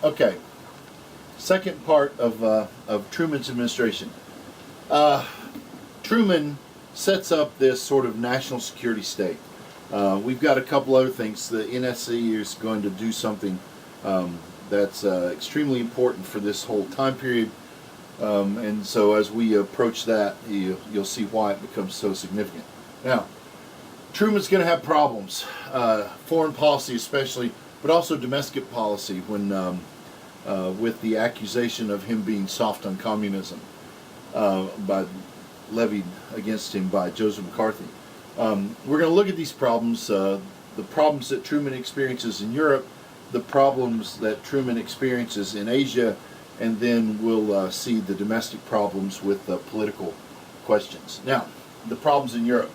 Okay, second part of Truman's administration. Truman sets up this sort of national security state. We've got a couple other things. The NSC is going to do something that's extremely important for this whole time period. And so as we approach that, you'll see why it becomes so significant. Now, Truman's going to have problems, foreign policy especially, but also domestic policy when with the accusation of him being soft on communism levied against him by Joseph McCarthy. We're going to look at these problems, the problems that Truman experiences in Europe, the problems that Truman experiences in Asia, and then we'll see the domestic problems with political questions. Now, the problems in Europe.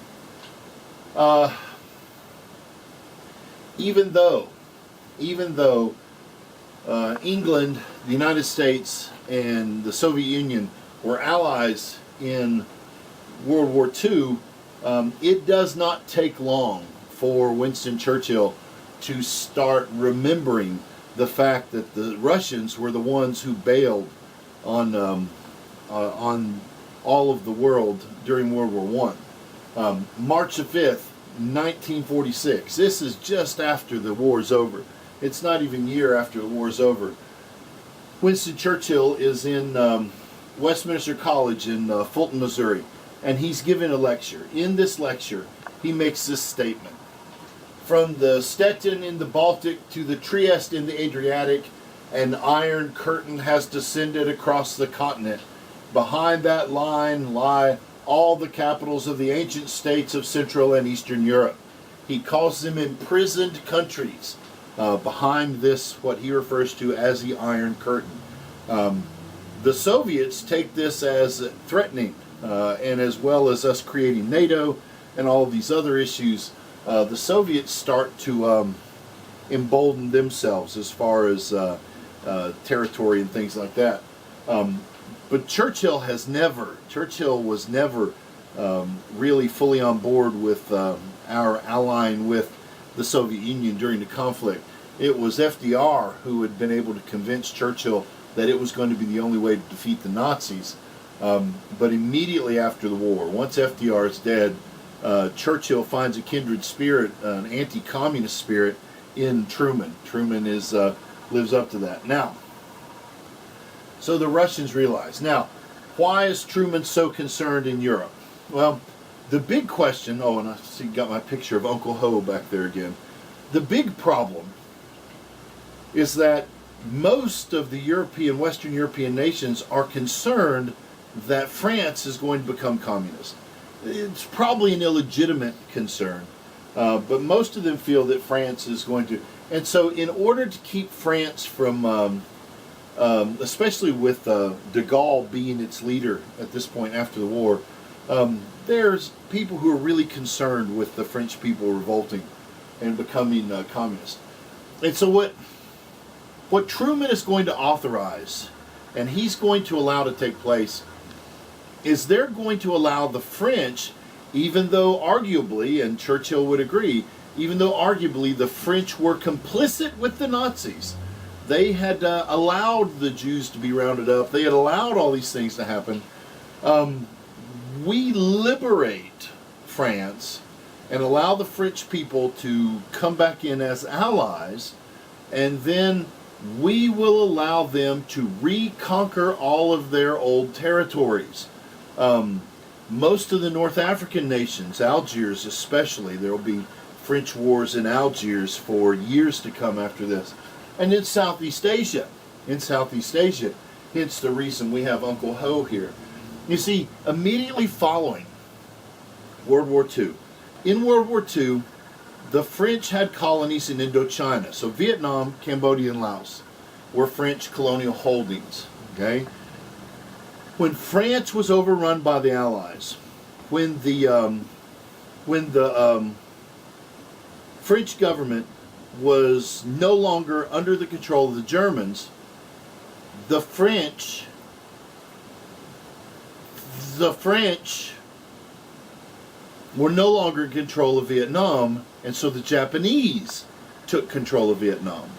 Even though England, the United States, and the Soviet Union were allies in World War II, it does not take long for Winston Churchill to start remembering the fact that the Russians were the ones who bailed on all of the world during World War I. March the 5th, 1946. This is just after the war's over. It's not even a year after the war's over. Winston Churchill is in Westminster College in Fulton, Missouri, and he's giving a lecture. In this lecture, he makes this statement. From the Stettin in the Baltic to the Trieste in the Adriatic, an iron curtain has descended across the continent. Behind that line lie all the capitals of the ancient states of Central and Eastern Europe. He calls them imprisoned countries. Behind this, what he refers to as the Iron Curtain. The Soviets take this as threatening, and as well as us creating NATO and all of these other issues, the Soviets start to embolden themselves as far as territory and things like that. But Churchill was never really fully on board with our allying with the Soviet Union during the conflict. It was FDR who had been able to convince Churchill that it was going to be the only way to defeat the Nazis. But immediately after the war, once FDR is dead, Churchill finds a kindred spirit, an anti-communist spirit, in Truman. Truman lives up to that. Now, so the Russians realize. Now, why is Truman so concerned in Europe? Well, the big question, oh, and I see got my picture of Uncle Ho back there again. The big problem is that most of the European, Western European nations are concerned that France is going to become communist. It's probably an illegitimate concern, but most of them feel that France is going to. And so in order to keep France from, especially with de Gaulle being its leader at this point after the war, there's people who are really concerned with the French people revolting and becoming communist. And so what Truman is going to authorize, and he's going to allow to take place, is they're going to allow the French, even though arguably, and Churchill would agree, even though arguably the French were complicit with the Nazis, they had allowed the Jews to be rounded up, they had allowed all these things to happen. We liberate France and allow the French people to come back in as allies, and then we will allow them to reconquer all of their old territories. Most of the North African nations, Algiers especially, there will be French wars in Algiers for years to come after this. And in Southeast Asia, hence the reason we have Uncle Ho here. You see, immediately following World War II, in World War II, the French had colonies in Indochina. So Vietnam, Cambodia, and Laos were French colonial holdings. Okay? When France was overrun by the Allies, when the French government was no longer under the control of the Germans, the French were no longer in control of Vietnam, and so the Japanese took control of Vietnam.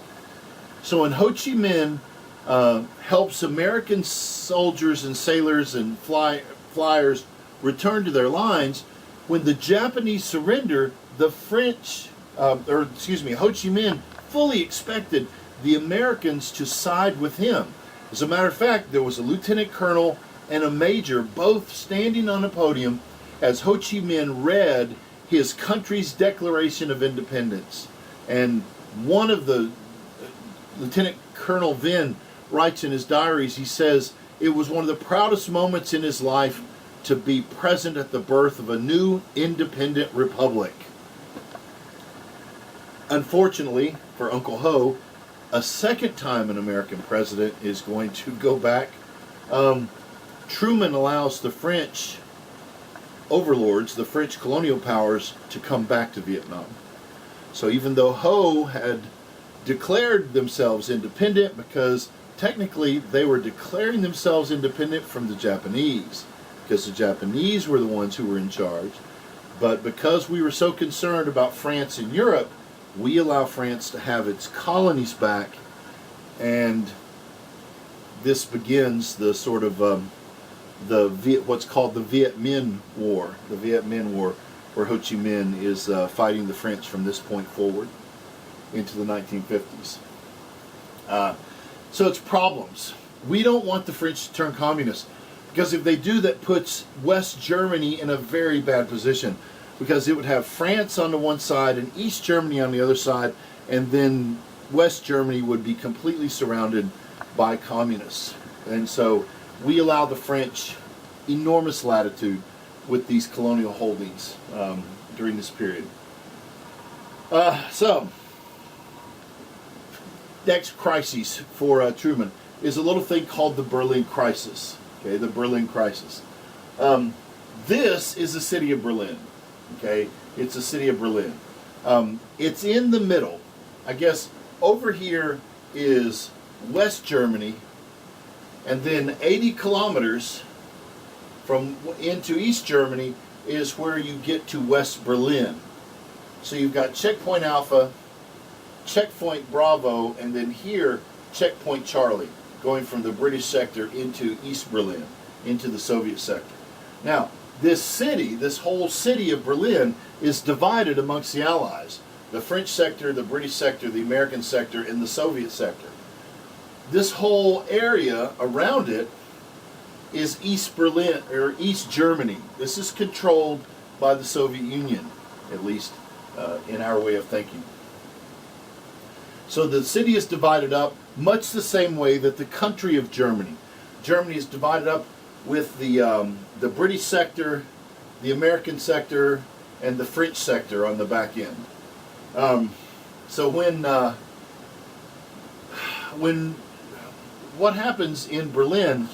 So when Ho Chi Minh helps American soldiers and sailors and flyers return to their lines, when the Japanese surrender, the French, Ho Chi Minh fully expected the Americans to side with him. As a matter of fact, there was a lieutenant colonel and a major both standing on a podium as Ho Chi Minh read his country's Declaration of Independence. And one of the, Lieutenant Colonel Vin writes in his diaries, he says, it was one of the proudest moments in his life to be present at the birth of a new independent republic. Unfortunately for Uncle Ho, a second time an American president is going to go back. Truman allows the French overlords, the French colonial powers, to come back to Vietnam. So even though Ho had declared themselves independent, because technically they were declaring themselves independent from the Japanese, because the Japanese were the ones who were in charge, but because we were so concerned about France and Europe, we allow France to have its colonies back, and this begins the sort of what's called the Viet Minh War. The Viet Minh War, where Ho Chi Minh is fighting the French from this point forward into the 1950s. So it's problems. We don't want the French to turn communist, because if they do, that puts West Germany in a very bad position, because it would have France on the one side and East Germany on the other side, and then West Germany would be completely surrounded by communists. And so we allow the French enormous latitude with these colonial holdings during this period. So, next crisis for Truman is a little thing called the Berlin Crisis. Okay, the Berlin Crisis. This is the city of Berlin. Okay, it's the city of Berlin. It's in the middle. I guess over here is West Germany, and then 80 kilometers from into East Germany is where you get to West Berlin. So you've got Checkpoint Alpha, Checkpoint Bravo, and then here Checkpoint Charlie, going from the British sector into East Berlin, into the Soviet sector. Now, this city, this whole city of Berlin, is divided amongst the Allies. The French sector, the British sector, the American sector, and the Soviet sector. This whole area around it is East Berlin, or East Germany. This is controlled by the Soviet Union, at least in our way of thinking. So the city is divided up much the same way that the country of Germany. Germany is divided up with the British sector, the American sector, and the French sector on the back end. So what happens in Berlin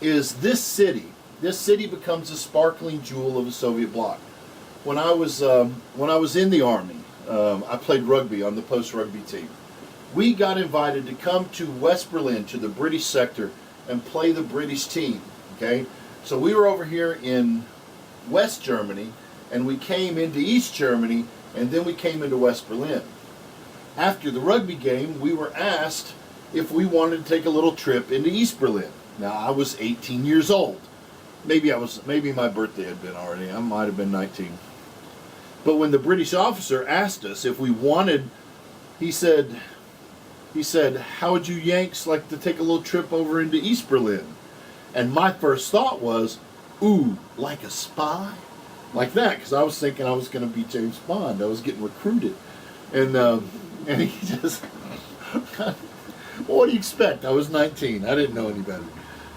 is this city becomes a sparkling jewel of the Soviet bloc. When I was in the Army, I played rugby on the post rugby team. We got invited to come to West Berlin, to the British sector, and play the British team. Okay, so we were over here in West Germany, and we came into East Germany, and then we came into West Berlin. After the rugby game, we were asked if we wanted to take a little trip into East Berlin. Now, I was 18 years old. Maybe my birthday had been already. I might have been 19. But when the British officer asked us if we wanted, he said, how would you Yanks like to take a little trip over into East Berlin? And my first thought was, ooh, like a spy? Like that, because I was thinking I was going to be James Bond. I was getting recruited. And he just, well, what do you expect? I was 19. I didn't know any better.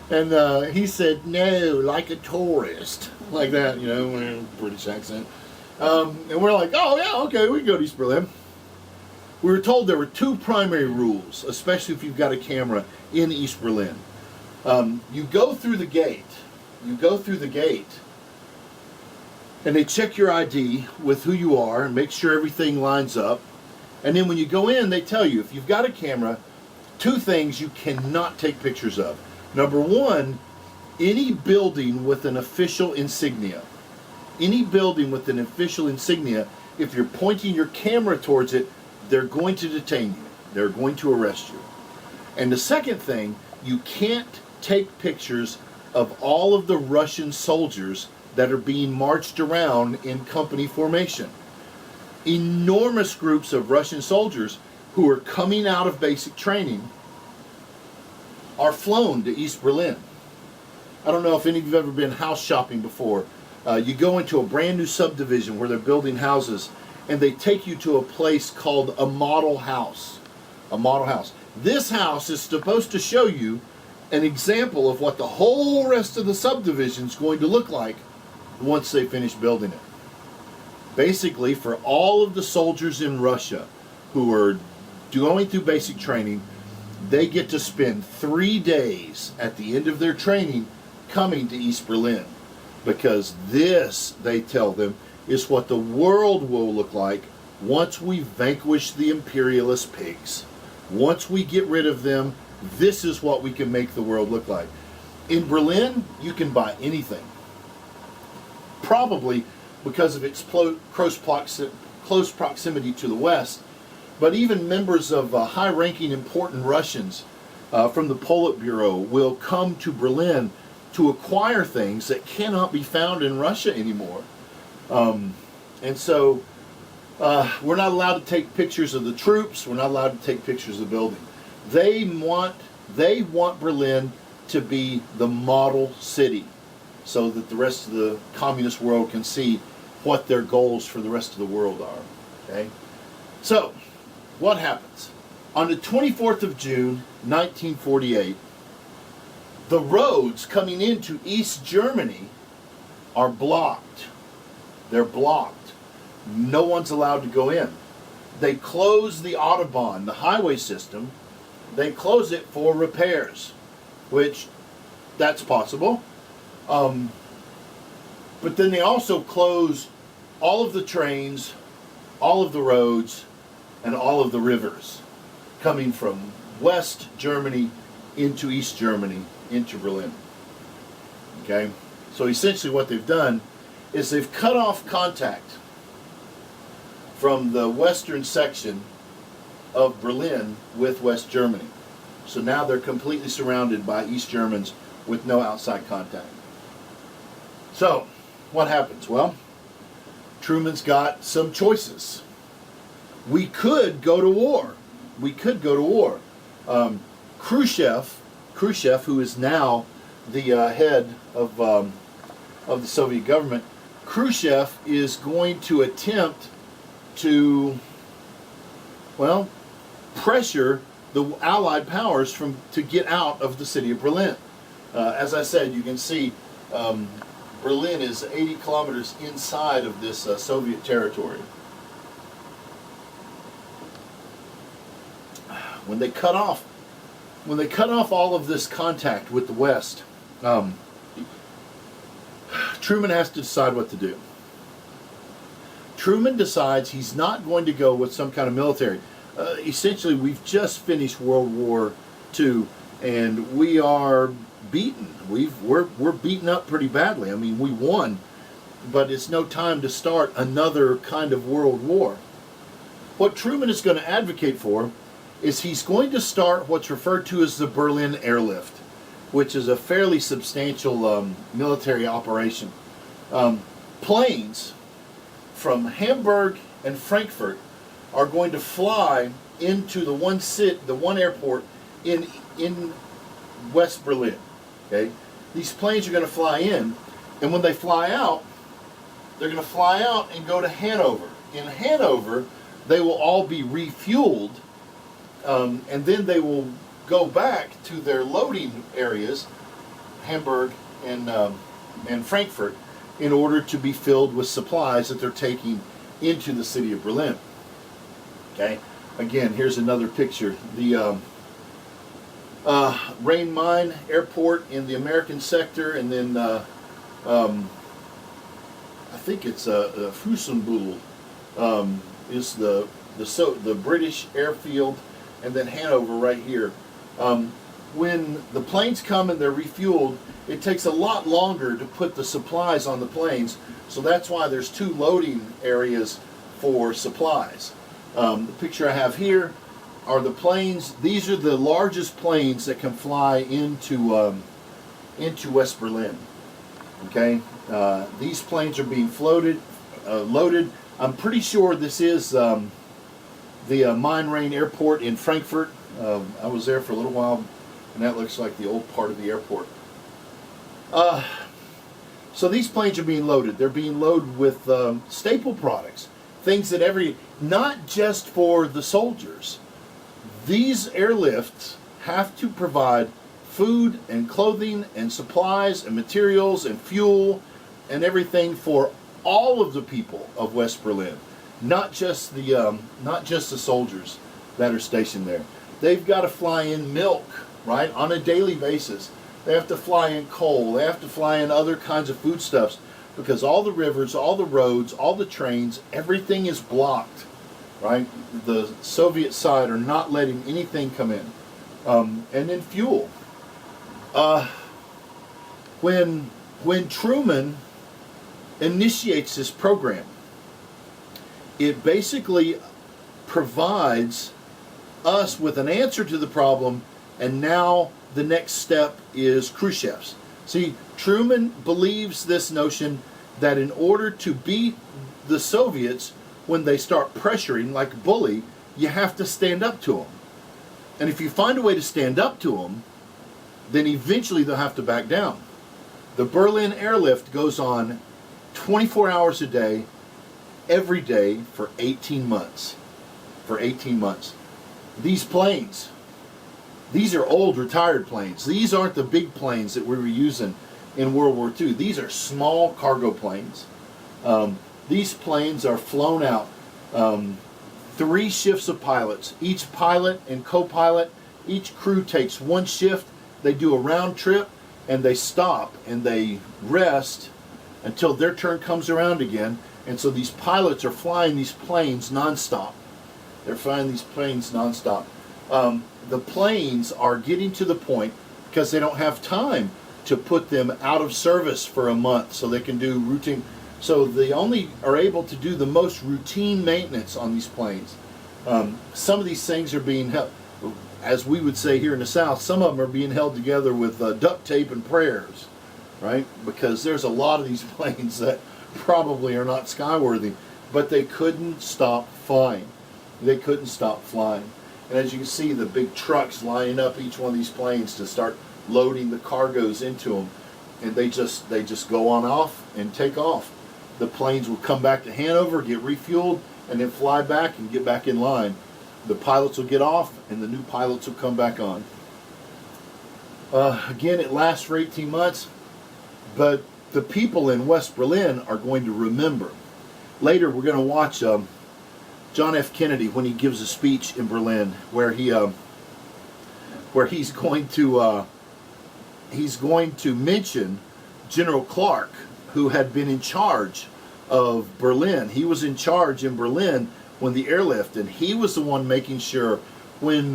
And he said, no, like a tourist. Like that, you know, British accent. And we're like, oh, yeah, okay, we can go to East Berlin. We were told there were two primary rules, especially if you've got a camera in East Berlin. You go through the gate. And they check your ID with who you are and make sure everything lines up. And then when you go in, they tell you, if you've got a camera, two things you cannot take pictures of. Number one, any building with an official insignia. Any building with an official insignia, if you're pointing your camera towards it, they're going to detain you. They're going to arrest you. And the second thing, you can't take pictures of all of the Russian soldiers that are being marched around in company formation. Enormous groups of Russian soldiers who are coming out of basic training are flown to East Berlin. I don't know if any of you have ever been house shopping before. You go into a brand new subdivision where they're building houses, and they take you to a place called a model house. A model house. This house is supposed to show you an example of what the whole rest of the subdivision is going to look like once they finish building it. Basically, for all of the soldiers in Russia who are going through basic training, they get to spend 3 days at the end of their training coming to East Berlin. Because this, they tell them, is what the world will look like once we vanquish the imperialist pigs. Once we get rid of them, this is what we can make the world look like. In Berlin, you can buy anything. Probably because of its close proximity to the West, but even members of high-ranking important Russians from the Politburo will come to Berlin to acquire things that cannot be found in Russia anymore. And so we're not allowed to take pictures of the troops. We're not allowed to take pictures of the building. They want Berlin to be the model city so that the rest of the communist world can see what their goals for the rest of the world are. Okay? So, what happens? On the 24th of June, 1948, the roads coming into East Germany are blocked. They're blocked. No one's allowed to go in. They close the Autobahn, the highway system. They close it for repairs, which that's possible. But then they also close all of the trains, all of the roads, and all of the rivers coming from West Germany into East Germany, into Berlin. Okay? So essentially what they've done is they've cut off contact from the western section of Berlin with West Germany. So now they're completely surrounded by East Germans with no outside contact. So, what happens? Well, Truman's got some choices. We could go to war. We could go to war. Khrushchev, who is now the head of the Soviet government, Khrushchev is going to attempt to, well, pressure the Allied powers to get out of the city of Berlin. As I said, you can see Berlin is 80 kilometers inside of this Soviet territory. When they cut off all of this contact with the West, Truman has to decide what to do. Truman decides he's not going to go with some kind of military. Essentially, we've just finished World War II, and we are beaten. We're beaten up pretty badly. I mean, we won, but it's no time to start another kind of world war. What Truman is going to advocate for is he's going to start what's referred to as the Berlin Airlift, which is a fairly substantial military operation. Planes from Hamburg and Frankfurt are going to fly into the one airport in West Berlin. Okay, these planes are going to fly in, and when they fly out, they're going to fly out and go to Hanover. In Hanover, they will all be refueled, and then they will go back to their loading areas, Hamburg and Frankfurt, in order to be filled with supplies that they're taking into the city of Berlin. Okay, again, here's another picture. The Rhein-Main Airport in the American sector, and then I think it's Fusenbüttel is the British airfield, and then Hanover right here. When the planes come and they're refueled, it takes a lot longer to put the supplies on the planes, so that's why there's two loading areas for supplies. The picture I have here are the planes. These are the largest planes that can fly into West Berlin. Okay, these planes are being loaded. I'm pretty sure this is the Main-Rhein Airport in Frankfurt. I was there for a little while, and that looks like the old part of the airport. So these planes are being loaded. They're being loaded with staple products, things that not just for the soldiers. These airlifts have to provide food and clothing and supplies and materials and fuel and everything for all of the people of West Berlin, not just the soldiers that are stationed there. They've got to fly in milk, right, on a daily basis. They have to fly in coal. They have to fly in other kinds of foodstuffs because all the rivers, all the roads, all the trains, everything is blocked, right? The Soviet side are not letting anything come in. And then fuel. When Truman initiates this program, it basically provides us with an answer to the problem, and now the next step is Khrushchev's. See, Truman believes this notion that in order to beat the Soviets when they start pressuring like a bully, you have to stand up to them. And if you find a way to stand up to them, then eventually they'll have to back down. The Berlin airlift goes on 24 hours a day, every day for 18 months. For 18 months. These planes, these are old retired planes. These aren't the big planes that we were using in World War II. These are small cargo planes. These planes are flown out. 3 shifts of pilots. Each pilot and co-pilot, each crew takes 1 shift. They do a round trip and they stop and they rest until their turn comes around again. And so these pilots are flying these planes nonstop. They're flying these planes nonstop. The planes are getting to the point, because they don't have time to put them out of service for a month so they can do routine. So they only are able to do the most routine maintenance on these planes. Some of these things are being held, as we would say here in the South, some of them are being held together with duct tape and prayers, right? Because there's a lot of these planes that probably are not skyworthy, but they couldn't stop flying. They couldn't stop flying. And as you can see, the big trucks lining up each one of these planes to start loading the cargoes into them, and they just go on off and take off. The planes will come back to Hanover, get refueled, and then fly back and get back in line. The pilots will get off, and the new pilots will come back on. Again, it lasts for 18 months, but the people in West Berlin are going to remember. Later, we're going to watch John F. Kennedy when he gives a speech in Berlin, where he's going to mention General Clark, who had been in charge of Berlin. He was in charge in Berlin when the airlift, and he was the one making sure when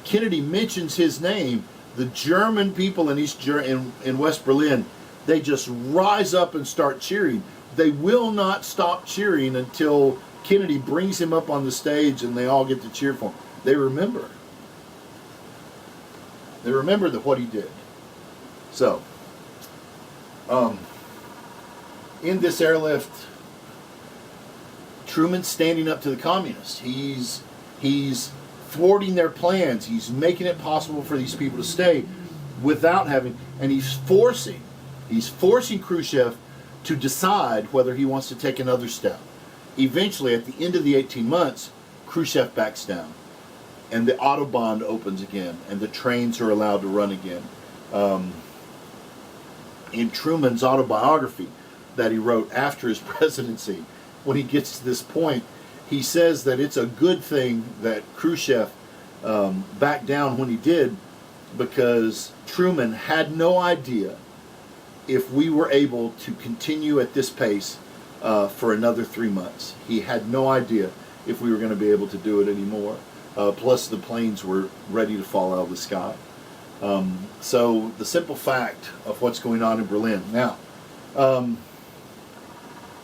Kennedy mentions his name, the German people in West Berlin, they just rise up and start cheering. They will not stop cheering until Kennedy brings him up on the stage and they all get to cheer for him. They remember. They remember what he did. So, in this airlift, Truman's standing up to the communists. He's thwarting their plans. He's making it possible for these people to stay without having, and he's forcing Khrushchev to decide whether he wants to take another step. Eventually, at the end of the 18 months, Khrushchev backs down, and the Autobahn opens again, and the trains are allowed to run again. In Truman's autobiography that he wrote after his presidency, when he gets to this point, he says that it's a good thing that Khrushchev backed down when he did, because Truman had no idea if we were able to continue at this pace for another 3 months. He had no idea if we were going to be able to do it anymore. Plus the planes were ready to fall out of the sky. So the simple fact of what's going on in Berlin. Now,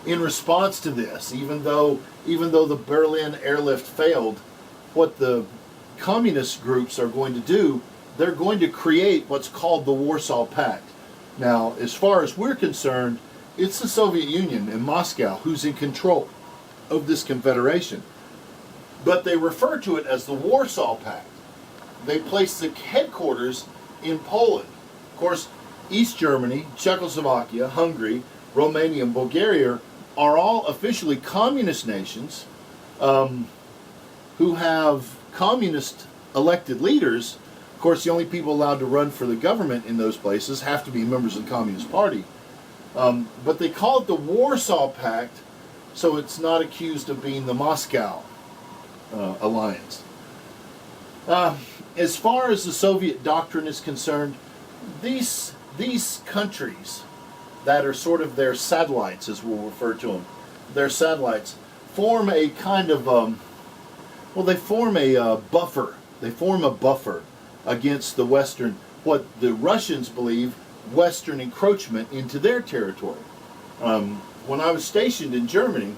in response to this, even though the Berlin airlift failed, what the communist groups are going to do, they're going to create what's called the Warsaw Pact. Now, as far as we're concerned, it's the Soviet Union and Moscow who's in control of this confederation. But they refer to it as the Warsaw Pact. They place the headquarters in Poland. Of course, East Germany, Czechoslovakia, Hungary, Romania, and Bulgaria are all officially communist nations who have communist elected leaders. Of course, the only people allowed to run for the government in those places have to be members of the Communist Party. But they call it the Warsaw Pact, so it's not accused of being the Moscow alliance. As far as the Soviet doctrine is concerned, these countries that are sort of their satellites, as we'll refer to them, their satellites, form a kind of, they form a buffer. They form a buffer against the Western, what the Russians believe, Western encroachment into their territory. When I was stationed in Germany,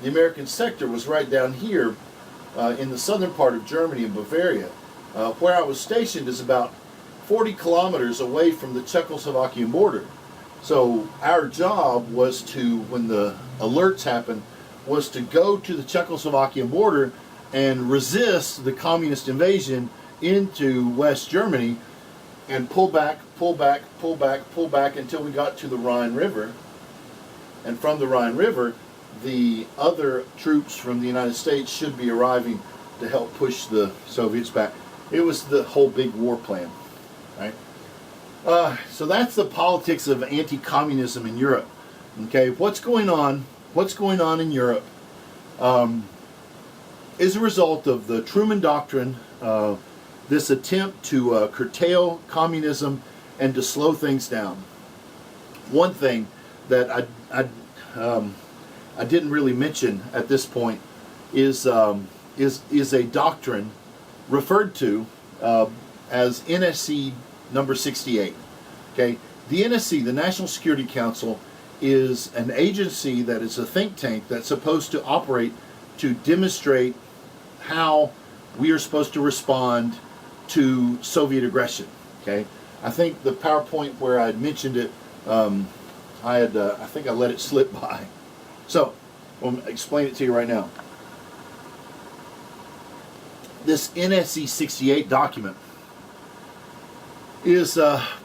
the American sector was right down here in the southern part of Germany in Bavaria. Where I was stationed is about 40 kilometers away from the Czechoslovakian border. So our job was to, when the alerts happened, was to go to the Czechoslovakian border and resist the communist invasion into West Germany and pull back until we got to the Rhine River. And from the Rhine River, the other troops from the United States should be arriving to help push the Soviets back. It was the whole big war plan, right? So that's the politics of anti-communism in Europe. Okay, what's going on? What's going on in Europe is a result of the Truman Doctrine, this attempt to curtail communism and to slow things down. One thing that I didn't really mention at this point is a doctrine referred to as NSC number 68. Okay, the NSC, the National Security Council, is an agency that is a think tank that's supposed to operate to demonstrate how we are supposed to respond to Soviet aggression. Okay, I think the PowerPoint where I had mentioned it, I think I let it slip by. So I'll explain it to you right now. This NSC 68 document is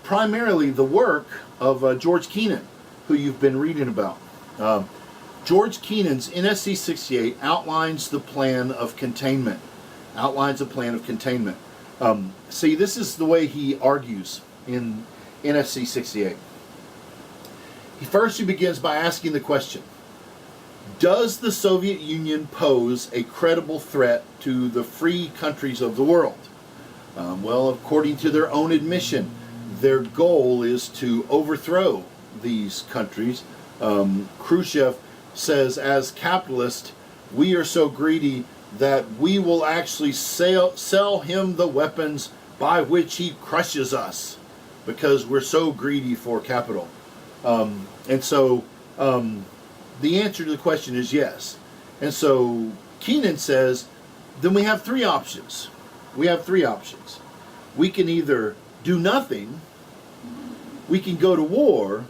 primarily the work of George Kennan, who you've been reading about. George Kennan's NSC 68 outlines the plan of containment. See, this is the way he argues in NSC 68. He begins by asking the question, does the Soviet Union pose a credible threat to the free countries of the world? Well, according to their own admission, their goal is to overthrow these countries. Khrushchev says, as capitalists, we are so greedy that we will actually sell him the weapons by which he crushes us, because we're so greedy for capital. And so the answer to the question is yes. And so Kennan says, then we have three options. We can either do nothing, we can go to war,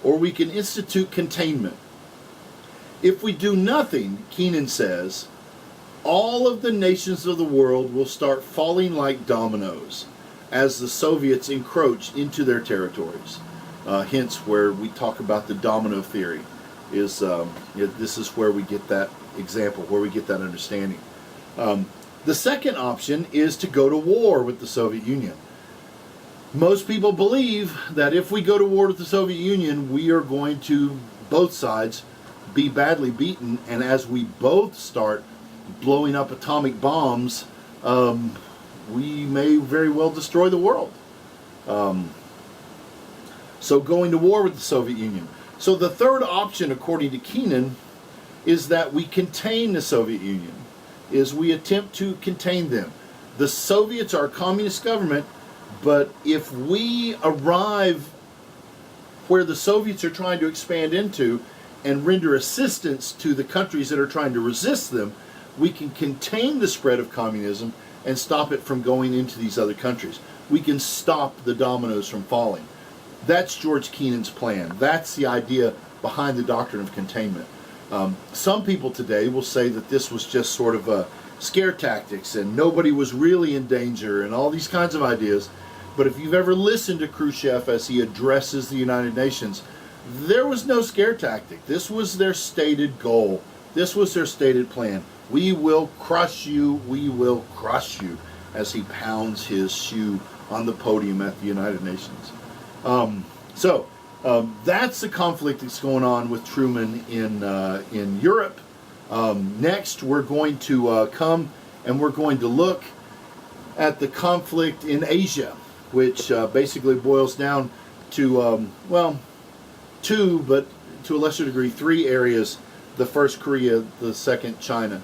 or we can institute containment. If we do nothing, Kennan says, all of the nations of the world will start falling like dominoes as the Soviets encroach into their territories. Hence where we talk about the domino theory. This is where we get that example, where we get that understanding. The second option is to go to war with the Soviet Union. Most people believe that if we go to war with the Soviet Union, we are going to, both sides, be badly beaten, and as we both start blowing up atomic bombs, we may very well destroy the world. So going to war with the Soviet Union. So the third option, according to Kennan, is that we contain the Soviet Union, is we attempt to contain them. The Soviets are a communist government, but if we arrive where the Soviets are trying to expand into and render assistance to the countries that are trying to resist them, we can contain the spread of communism and stop it from going into these other countries. We can stop the dominoes from falling. That's George Kennan's plan. That's the idea behind the doctrine of containment. Some people today will say that this was just sort of a scare tactics and nobody was really in danger and all these kinds of ideas. But if you've ever listened to Khrushchev as he addresses the United Nations, there was no scare tactic. This was their stated goal. This was their stated plan. We will crush you, we will crush you, as he pounds his shoe on the podium at the United Nations. That's the conflict that's going on with Truman in Europe. Next, we're going to come and we're going to look at the conflict in Asia, which basically boils down to, two, but to a lesser degree, three areas. The first, Korea; the second, China;